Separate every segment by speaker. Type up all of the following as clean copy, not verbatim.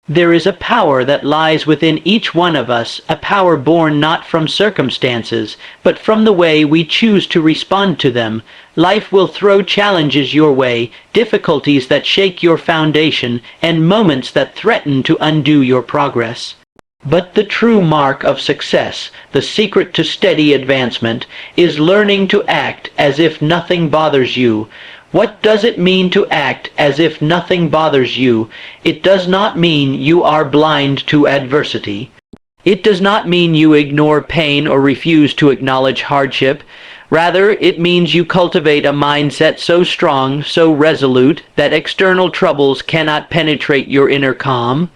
Speaker 1: There is a power that lies within each one of us, a power born not from circumstances, but from the way we choose to respond to them. Life will throw challenges your way, difficulties that shake your foundation, and moments that threaten to undo your progress. But the true mark of success, the secret to steady advancement, is learning to act as if nothing bothers you. What does it mean to act as if nothing bothers you? It does not mean you are blind to adversity. It does not mean you ignore pain or refuse to acknowledge hardship. Rather, it means you cultivate a mindset so strong, so resolute, that external troubles cannot penetrate your inner calm.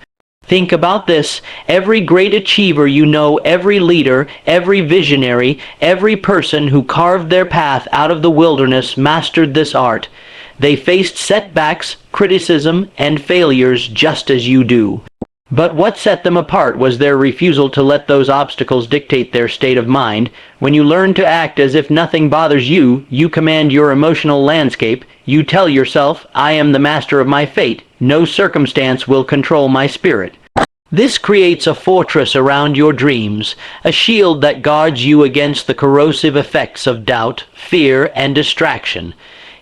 Speaker 1: Think about this. Every great achiever you know, every leader, every visionary, every person who carved their path out of the wilderness mastered this art. They faced setbacks, criticism, and failures just as you do. But what set them apart was their refusal to let those obstacles dictate their state of mind. When you learn to act as if nothing bothers you, you command your emotional landscape. You tell yourself, I am the master of my fate. No circumstance will control my spirit. This creates a fortress around your dreams, a shield that guards you against the corrosive effects of doubt, fear, and distraction.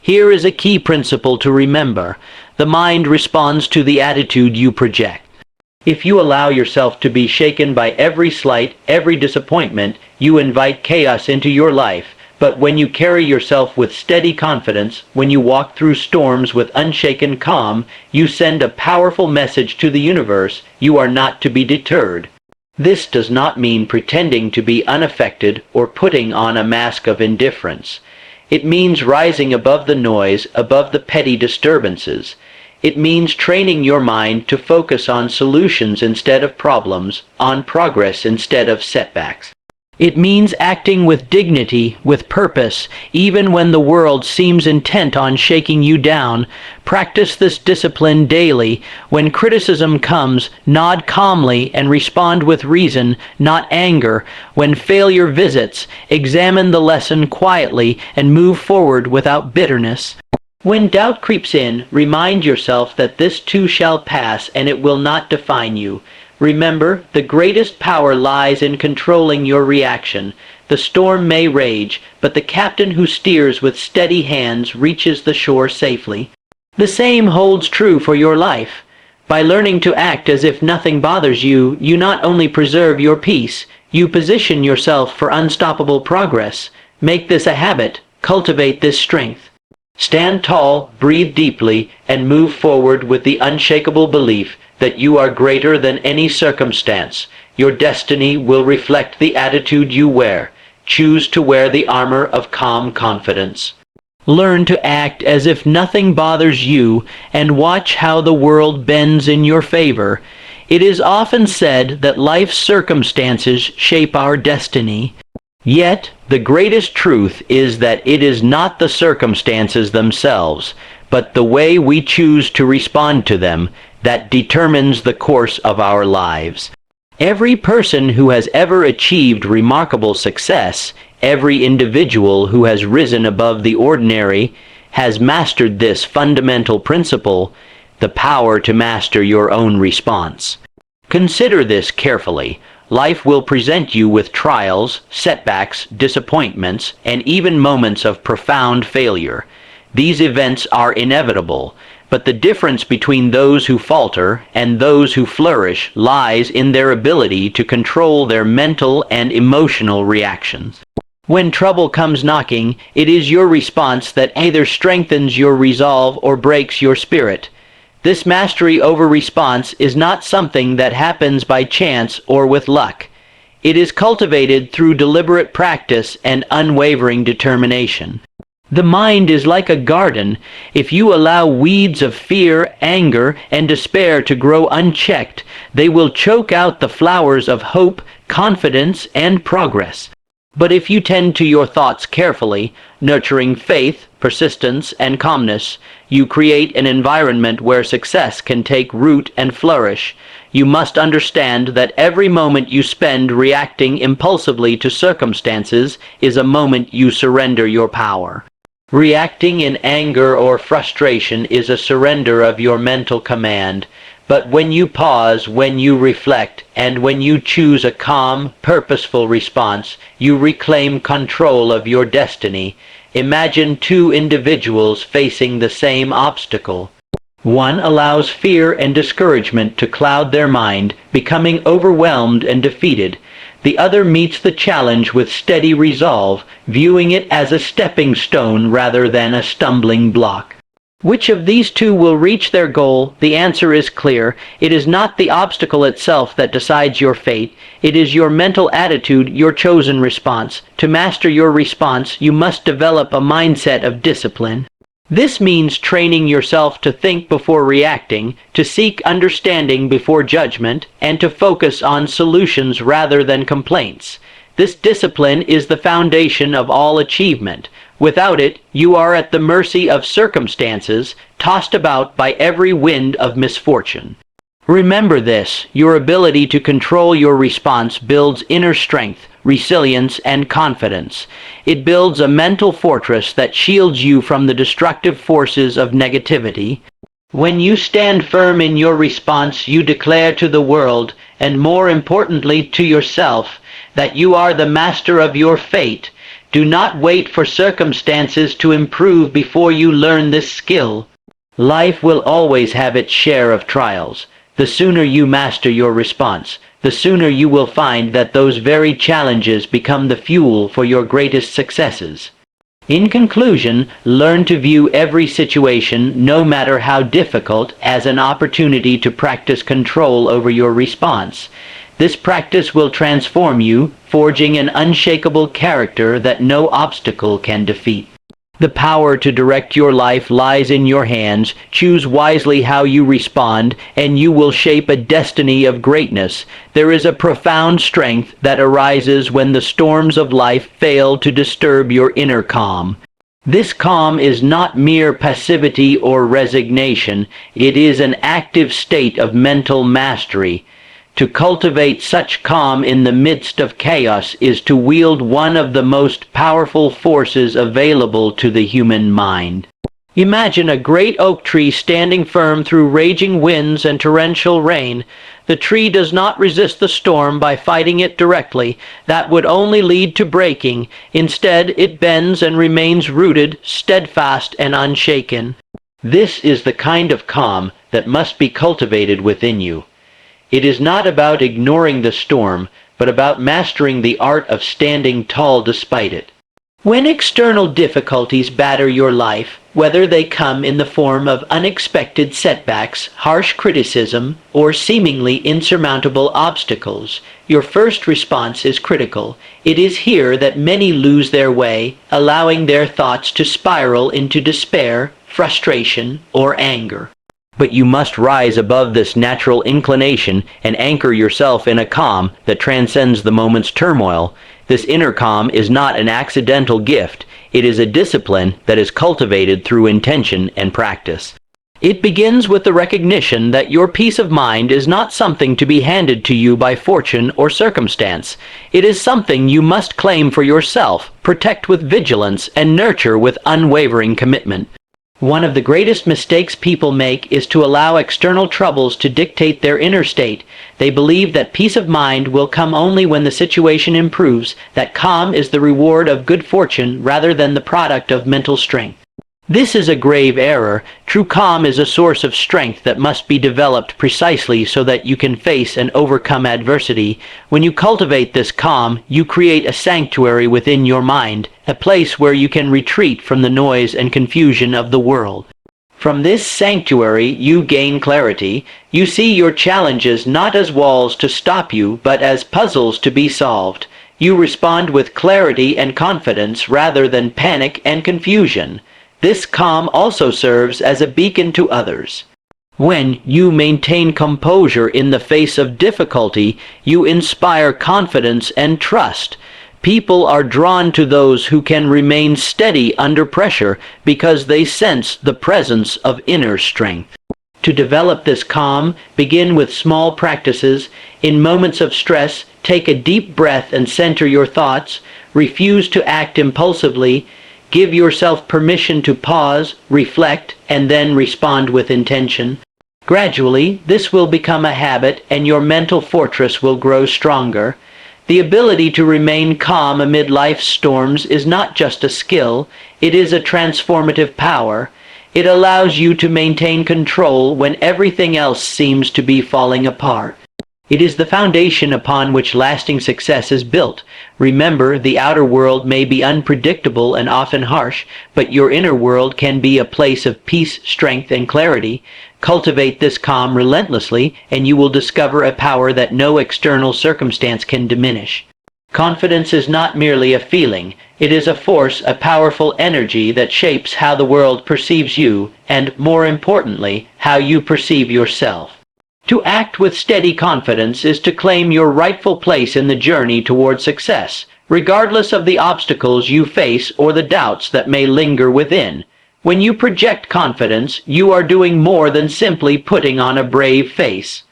Speaker 1: Here is a key principle to remember. The mind responds to the attitude you project. If you allow yourself to be shaken by every slight, every disappointment, you invite chaos into your life. But when you carry yourself with steady confidence, when you walk through storms with unshaken calm, you send a powerful message to the universe. You are not to be deterred. This does not mean pretending to be unaffected or putting on a mask of indifference. It means rising above the noise, above the petty disturbances. It means training your mind to focus on solutions instead of problems, on progress instead of setbacks. It means acting with dignity, with purpose, even when the world seems intent on shaking you down. Practice this discipline daily. When criticism comes, nod calmly and respond with reason, not anger. When failure visits, examine the lesson quietly and move forward without bitterness. When doubt creeps in, remind yourself that this too shall pass and it will not define you. Remember, the greatest power lies in controlling your reaction. The storm may rage, but the captain who steers with steady hands reaches the shore safely. The same holds true for your life. By learning to act as if nothing bothers you, you not only preserve your peace, you position yourself for unstoppable progress. Make this a habit. Cultivate this strength. Stand tall, breathe deeply, and move forward with the unshakable belief that you are greater than any circumstance. Your destiny will reflect the attitude you wear. Choose to wear the armor of calm confidence. Learn to act as if nothing bothers you, and watch how the world bends in your favor. It is often said that life's circumstances shape our destiny. Yet, the greatest truth is that it is not the circumstances themselves, but the way we choose to respond to them that determines the course of our lives. Every person who has ever achieved remarkable success, every individual who has risen above the ordinary, has mastered this fundamental principle, the power to master your own response. Consider this carefully. Life will present you with trials, setbacks, disappointments, and even moments of profound failure. These events are inevitable, but the difference between those who falter and those who flourish lies in their ability to control their mental and emotional reactions. When trouble comes knocking, it is your response that either strengthens your resolve or breaks your spirit. This mastery over response is not something that happens by chance or with luck. It is cultivated through deliberate practice and unwavering determination. The mind is like a garden. If you allow weeds of fear, anger, and despair to grow unchecked, they will choke out the flowers of hope, confidence, and progress. But if you tend to your thoughts carefully, nurturing faith, persistence, and calmness, you create an environment where success can take root and flourish. You must understand that every moment you spend reacting impulsively to circumstances is a moment you surrender your power. Reacting in anger or frustration is a surrender of your mental command. But when you pause, when you reflect, and when you choose a calm, purposeful response, you reclaim control of your destiny. Imagine two individuals facing the same obstacle. One allows fear and discouragement to cloud their mind, becoming overwhelmed and defeated. The other meets the challenge with steady resolve, viewing it as a stepping stone rather than a stumbling block. Which of these two will reach their goal? The answer is clear. It is not the obstacle itself that decides your fate. It is your mental attitude, your chosen response. To master your response, you must develop a mindset of discipline. This means training yourself to think before reacting, to seek understanding before judgment, and to focus on solutions rather than complaints. This discipline is the foundation of all achievement. Without it, you are at the mercy of circumstances, tossed about by every wind of misfortune. Remember this: your ability to control your response builds inner strength, resilience, and confidence. It builds a mental fortress that shields you from the destructive forces of negativity. When you stand firm in your response, you declare to the world, and more importantly to yourself, that you are the master of your fate. Do not wait for circumstances to improve before you learn this skill. Life will always have its share of trials. The sooner you master your response, the sooner you will find that those very challenges become the fuel for your greatest successes. In conclusion, learn to view every situation, no matter how difficult, as an opportunity to practice control over your response. This practice will transform you, forging an unshakable character that no obstacle can defeat. The power to direct your life lies in your hands. Choose wisely how you respond, and you will shape a destiny of greatness. There is a profound strength that arises when the storms of life fail to disturb your inner calm. This calm is not mere passivity or resignation. It is an active state of mental mastery. To cultivate such calm in the midst of chaos is to wield one of the most powerful forces available to the human mind. Imagine a great oak tree standing firm through raging winds and torrential rain. The tree does not resist the storm by fighting it directly. That would only lead to breaking. Instead, it bends and remains rooted, steadfast, and unshaken. This is the kind of calm that must be cultivated within you. It is not about ignoring the storm, but about mastering the art of standing tall despite it. When external difficulties batter your life, whether they come in the form of unexpected setbacks, harsh criticism, or seemingly insurmountable obstacles, your first response is critical. It is here that many lose their way, allowing their thoughts to spiral into despair, frustration, or anger. But you must rise above this natural inclination and anchor yourself in a calm that transcends the moment's turmoil. This inner calm is not an accidental gift. It is a discipline that is cultivated through intention and practice. It begins with the recognition that your peace of mind is not something to be handed to you by fortune or circumstance. It is something you must claim for yourself, protect with vigilance, and nurture with unwavering commitment. One of the greatest mistakes people make is to allow external troubles to dictate their inner state. They believe that peace of mind will come only when the situation improves, that calm is the reward of good fortune rather than the product of mental strength. This is a grave error. True calm is a source of strength that must be developed precisely so that you can face and overcome adversity. When you cultivate this calm, you create a sanctuary within your mind, a place where you can retreat from the noise and confusion of the world. From this sanctuary, you gain clarity. You see your challenges not as walls to stop you, but as puzzles to be solved. You respond with clarity and confidence rather than panic and confusion. This calm also serves as a beacon to others. When you maintain composure in the face of difficulty, you inspire confidence and trust. People are drawn to those who can remain steady under pressure because they sense the presence of inner strength. To develop this calm, begin with small practices. In moments of stress, take a deep breath and center your thoughts. Refuse to act impulsively. Give yourself permission to pause, reflect, and then respond with intention. Gradually, this will become a habit and your mental fortress will grow stronger. The ability to remain calm amid life's storms is not just a skill, it is a transformative power. It allows you to maintain control when everything else seems to be falling apart. It is the foundation upon which lasting success is built. Remember, the outer world may be unpredictable and often harsh, but your inner world can be a place of peace, strength, and clarity. Cultivate this calm relentlessly, and you will discover a power that no external circumstance can diminish. Confidence is not merely a feeling. It is a force, a powerful energy that shapes how the world perceives you, and, more importantly, how you perceive yourself. To act with steady confidence is to claim your rightful place in the journey toward success, regardless of the obstacles you face or the doubts that may linger within. When you project confidence, you are doing more than simply putting on a brave face.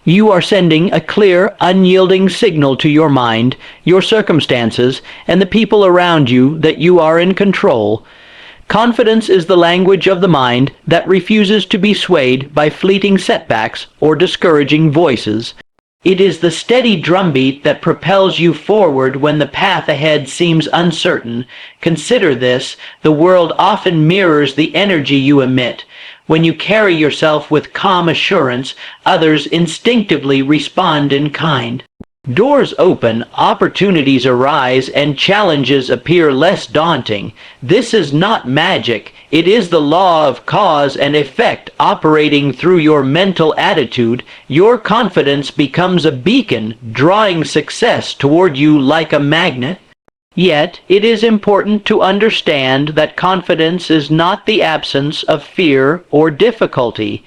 Speaker 1: You are sending a clear, unyielding signal to your mind, your circumstances, and the people around you that you are in control. Confidence is the language of the mind that refuses to be swayed by fleeting setbacks or discouraging voices. It is the steady drumbeat that propels you forward when the path ahead seems uncertain. Consider this: the world often mirrors the energy you emit. When you carry yourself with calm assurance, others instinctively respond in kind. Doors open, opportunities arise, and challenges appear less daunting. This is not magic. It is the law of cause and effect operating through your mental attitude. Your confidence becomes a beacon, drawing success toward you like a magnet. Yet, it is important to understand that confidence is not the absence of fear or difficulty.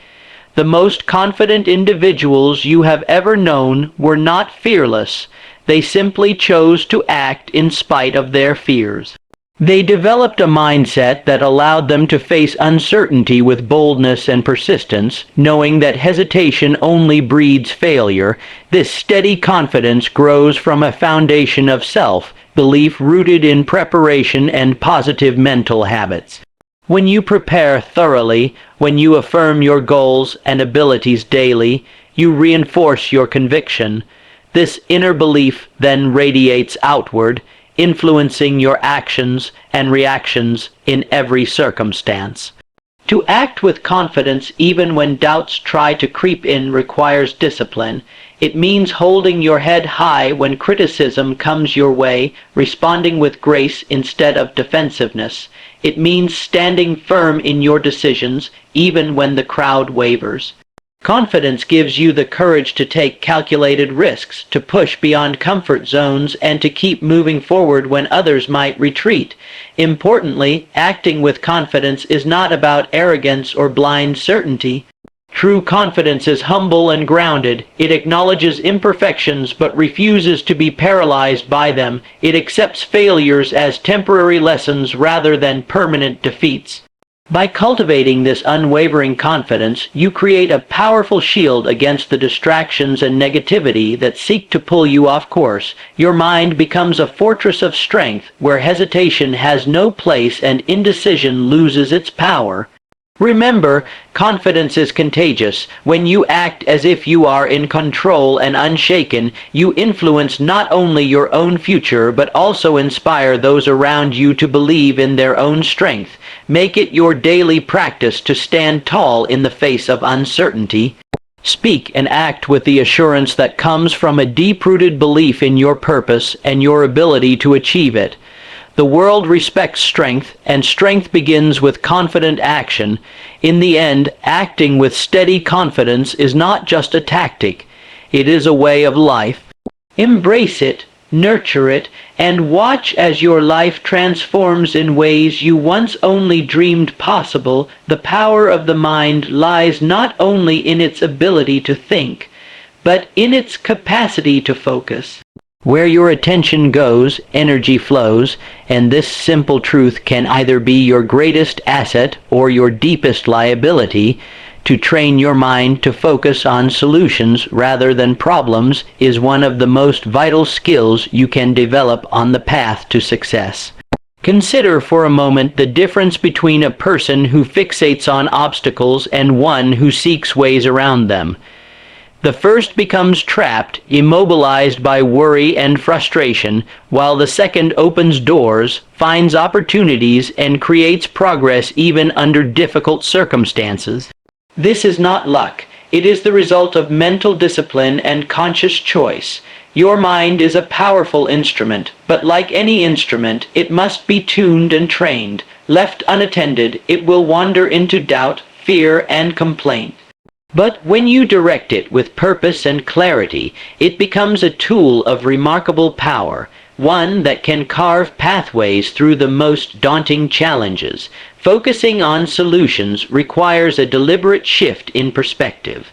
Speaker 1: The most confident individuals you have ever known were not fearless. They simply chose to act in spite of their fears. They developed a mindset that allowed them to face uncertainty with boldness and persistence, knowing that hesitation only breeds failure. This steady confidence grows from a foundation of self-belief rooted in preparation and positive mental habits. When you prepare thoroughly, when you affirm your goals and abilities daily, you reinforce your conviction. This inner belief then radiates outward, influencing your actions and reactions in every circumstance. To act with confidence even when doubts try to creep in requires discipline. It means holding your head high when criticism comes your way, responding with grace instead of defensiveness. It means standing firm in your decisions, even when the crowd wavers. Confidence gives you the courage to take calculated risks, to push beyond comfort zones, and to keep moving forward when others might retreat. Importantly, acting with confidence is not about arrogance or blind certainty. True confidence is humble and grounded. It acknowledges imperfections but refuses to be paralyzed by them. It accepts failures as temporary lessons rather than permanent defeats. By cultivating this unwavering confidence, you create a powerful shield against the distractions and negativity that seek to pull you off course. Your mind becomes a fortress of strength where hesitation has no place and indecision loses its power. Remember, confidence is contagious. When you act as if you are in control and unshaken, you influence not only your own future but also inspire those around you to believe in their own strength. Make it your daily practice to stand tall in the face of uncertainty. Speak and act with the assurance that comes from a deep-rooted belief in your purpose and your ability to achieve it. The world respects strength, and strength begins with confident action. In the end, acting with steady confidence is not just a tactic. It is a way of life. Embrace it, nurture it, and watch as your life transforms in ways you once only dreamed possible. The power of the mind lies not only in its ability to think, but in its capacity to focus. Where your attention goes, energy flows, and this simple truth can either be your greatest asset or your deepest liability. To train your mind to focus on solutions rather than problems is one of the most vital skills you can develop on the path to success. Consider for a moment the difference between a person who fixates on obstacles and one who seeks ways around them. The first becomes trapped, immobilized by worry and frustration, while the second opens doors, finds opportunities, and creates progress even under difficult circumstances. This is not luck. It is the result of mental discipline and conscious choice. Your mind is a powerful instrument, but like any instrument, it must be tuned and trained. Left unattended, it will wander into doubt, fear, and complaint. But when you direct it with purpose and clarity, it becomes a tool of remarkable power, one that can carve pathways through the most daunting challenges. Focusing on solutions requires a deliberate shift in perspective.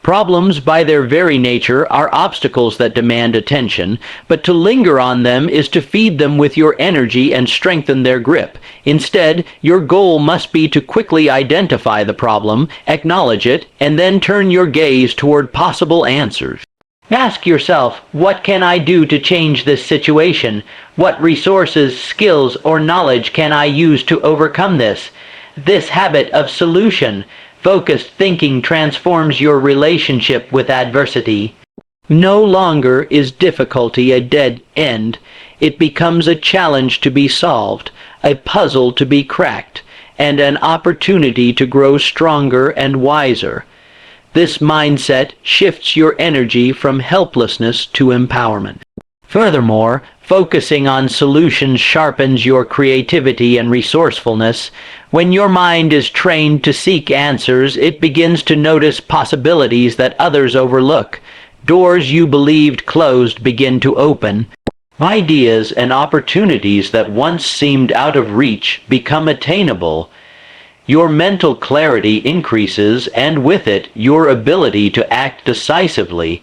Speaker 1: Problems, by their very nature, are obstacles that demand attention, but to linger on them is to feed them with your energy and strengthen their grip. Instead, your goal must be to quickly identify the problem, acknowledge it, and then turn your gaze toward possible answers. Ask yourself, what can I do to change this situation? What resources, skills, or knowledge can I use to overcome this? This habit of solution-focused thinking transforms your relationship with adversity. No longer is difficulty a dead end. It becomes a challenge to be solved, a puzzle to be cracked, and an opportunity to grow stronger and wiser. This mindset shifts your energy from helplessness to empowerment. Furthermore, focusing on solutions sharpens your creativity and resourcefulness. When your mind is trained to seek answers, it begins to notice possibilities that others overlook. Doors you believed closed begin to open. Ideas and opportunities that once seemed out of reach become attainable. Your mental clarity increases, and with it, your ability to act decisively.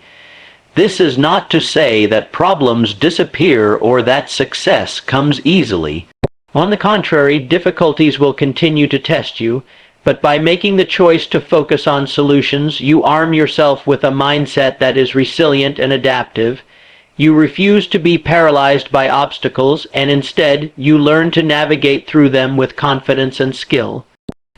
Speaker 1: This is not to say that problems disappear or that success comes easily. On the contrary, difficulties will continue to test you, but by making the choice to focus on solutions, you arm yourself with a mindset that is resilient and adaptive. You refuse to be paralyzed by obstacles, and instead, you learn to navigate through them with confidence and skill.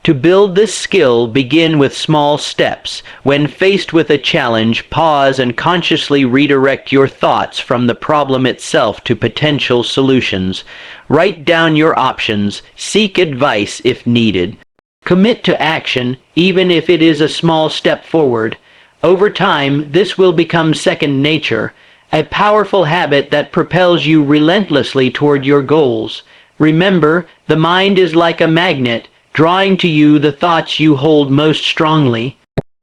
Speaker 1: To build this skill, begin with small steps. When faced with a challenge, pause and consciously redirect your thoughts from the problem itself to potential solutions. Write down your options. Seek advice if needed. Commit to action, even if it is a small step forward. Over time, this will become second nature, a powerful habit that propels you relentlessly toward your goals. Remember, the mind is like a magnet, drawing to you the thoughts you hold most strongly.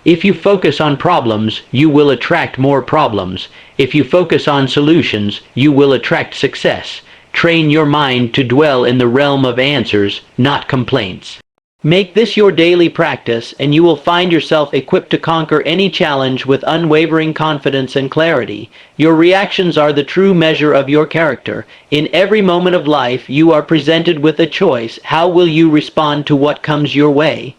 Speaker 1: If you focus on problems, you will attract more problems. If you focus on solutions, you will attract success. Train your mind to dwell in the realm of answers, not complaints. Make this your daily practice, and you will find yourself equipped to conquer any challenge with unwavering confidence and clarity. Your reactions are the true measure of your character. In every moment of life, you are presented with a choice. How will you respond to what comes your way?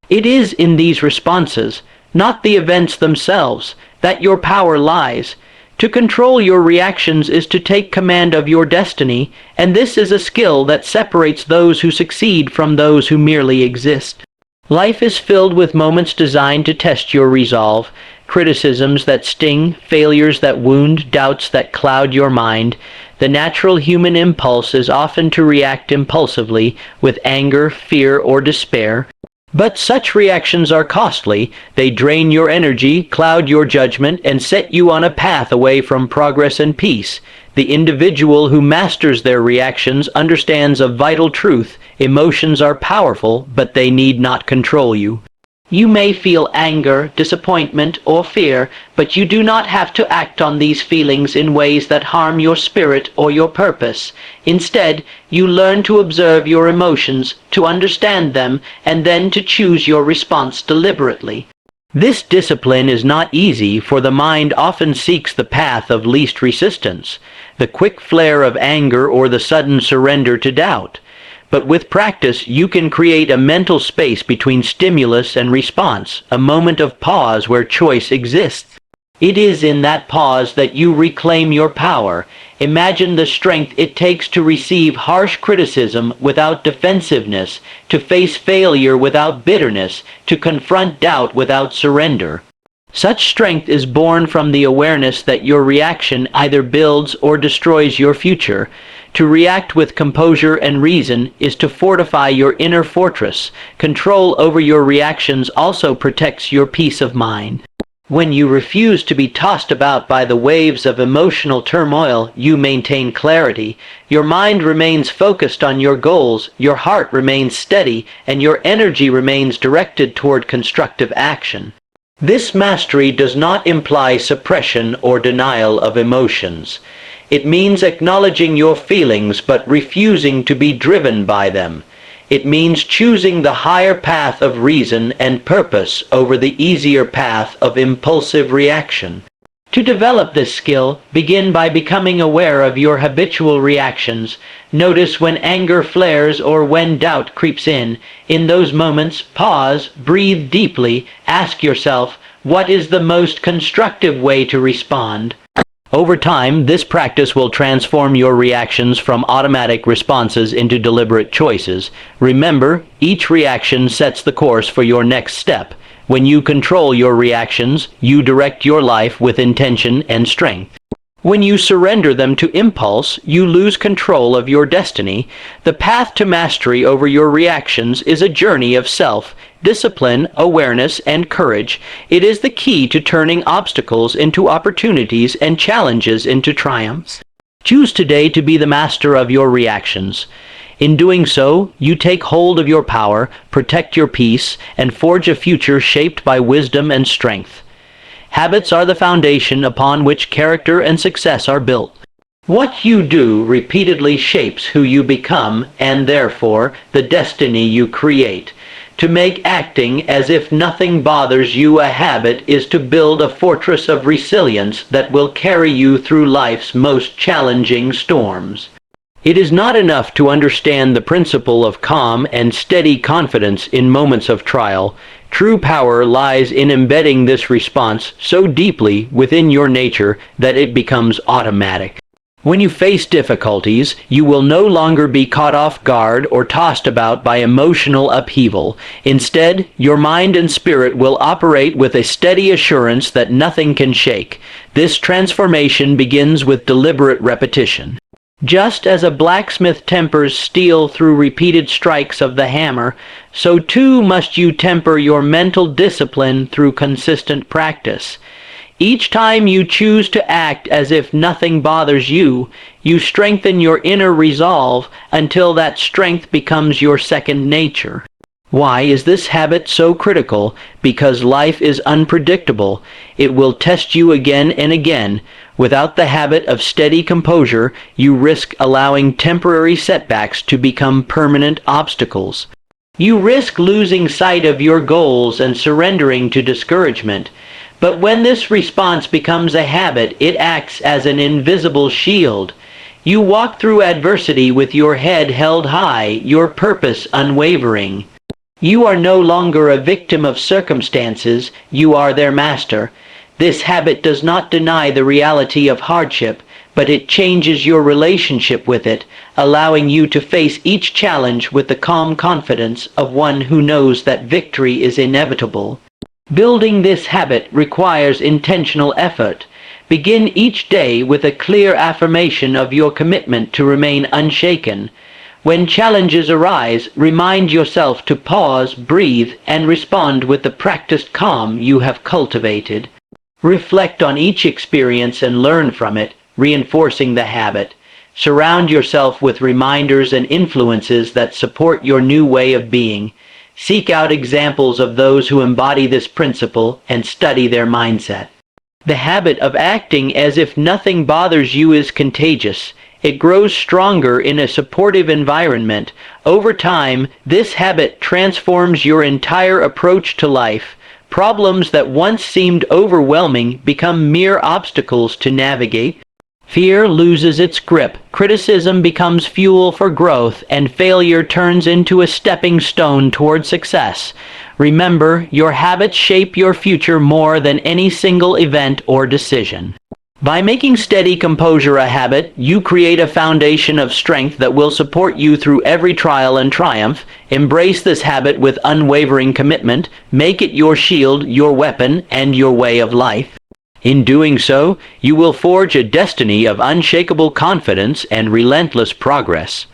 Speaker 1: It is in these responses, not the events themselves, that your power lies. To control your reactions is to take command of your destiny, and this is a skill that separates those who succeed from those who merely exist. Life is filled with moments designed to test your resolve, criticisms that sting, failures that wound, doubts that cloud your mind. The natural human impulse is often to react impulsively, with anger, fear, or despair. But such reactions are costly. They drain your energy, cloud your judgment, and set you on a path away from progress and peace. The individual who masters their reactions understands a vital truth. Emotions are powerful, but they need not control you. You may feel anger, disappointment, or fear, but you do not have to act on these feelings in ways that harm your spirit or your purpose. Instead, you learn to observe your emotions, to understand them, and then to choose your response deliberately. This discipline is not easy, for the mind often seeks the path of least resistance, the quick flare of anger or the sudden surrender to doubt. But with practice, you can create a mental space between stimulus and response, a moment of pause where choice exists. It is in that pause that you reclaim your power. Imagine the strength it takes to receive harsh criticism without defensiveness, to face failure without bitterness, to confront doubt without surrender. Such strength is born from the awareness that your reaction either builds or destroys your future. To react with composure and reason is to fortify your inner fortress. Control over your reactions also protects your peace of mind. When you refuse to be tossed about by the waves of emotional turmoil, you maintain clarity. Your mind remains focused on your goals, your heart remains steady, and your energy remains directed toward constructive action. This mastery does not imply suppression or denial of emotions. It means acknowledging your feelings but refusing to be driven by them. It means choosing the higher path of reason and purpose over the easier path of impulsive reaction. To develop this skill, begin by becoming aware of your habitual reactions. Notice when anger flares or when doubt creeps in. In those moments, pause, breathe deeply, ask yourself, what is the most constructive way to respond? Over time, this practice will transform your reactions from automatic responses into deliberate choices. Remember, each reaction sets the course for your next step. When you control your reactions, you direct your life with intention and strength. When you surrender them to impulse, you lose control of your destiny. The path to mastery over your reactions is a journey of self-discipline, awareness, and courage. It is the key to turning obstacles into opportunities and challenges into triumphs. Choose today to be the master of your reactions. In doing so, you take hold of your power, protect your peace, and forge a future shaped by wisdom and strength. Habits are the foundation upon which character and success are built. What you do repeatedly shapes who you become and therefore the destiny you create. To make acting as if nothing bothers you a habit is to build a fortress of resilience that will carry you through life's most challenging storms. It is not enough to understand the principle of calm and steady confidence in moments of trial. True power lies in embedding this response so deeply within your nature that it becomes automatic. When you face difficulties, you will no longer be caught off guard or tossed about by emotional upheaval. Instead, your mind and spirit will operate with a steady assurance that nothing can shake. This transformation begins with deliberate repetition. Just as a blacksmith tempers steel through repeated strikes of the hammer, so too must you temper your mental discipline through consistent practice. Each time you choose to act as if nothing bothers you, you strengthen your inner resolve until that strength becomes your second nature. Why is this habit so critical? Because life is unpredictable. It will test you again and again. Without the habit of steady composure, you risk allowing temporary setbacks to become permanent obstacles. You risk losing sight of your goals and surrendering to discouragement. But when this response becomes a habit, it acts as an invisible shield. You walk through adversity with your head held high, your purpose unwavering. You are no longer a victim of circumstances, you are their master. This habit does not deny the reality of hardship, but it changes your relationship with it, allowing you to face each challenge with the calm confidence of one who knows that victory is inevitable. Building this habit requires intentional effort. Begin each day with a clear affirmation of your commitment to remain unshaken. When challenges arise, remind yourself to pause, breathe, and respond with the practiced calm you have cultivated. Reflect on each experience and learn from it, reinforcing the habit. Surround yourself with reminders and influences that support your new way of being. Seek out examples of those who embody this principle and study their mindset. The habit of acting as if nothing bothers you is contagious. It grows stronger in a supportive environment. Over time, this habit transforms your entire approach to life. Problems that once seemed overwhelming become mere obstacles to navigate. Fear loses its grip, criticism becomes fuel for growth, and failure turns into a stepping stone toward success. Remember, your habits shape your future more than any single event or decision. By making steady composure a habit, you create a foundation of strength that will support you through every trial and triumph. Embrace this habit with unwavering commitment. Make it your shield, your weapon, and your way of life. In doing so, you will forge a destiny of unshakable confidence and relentless progress.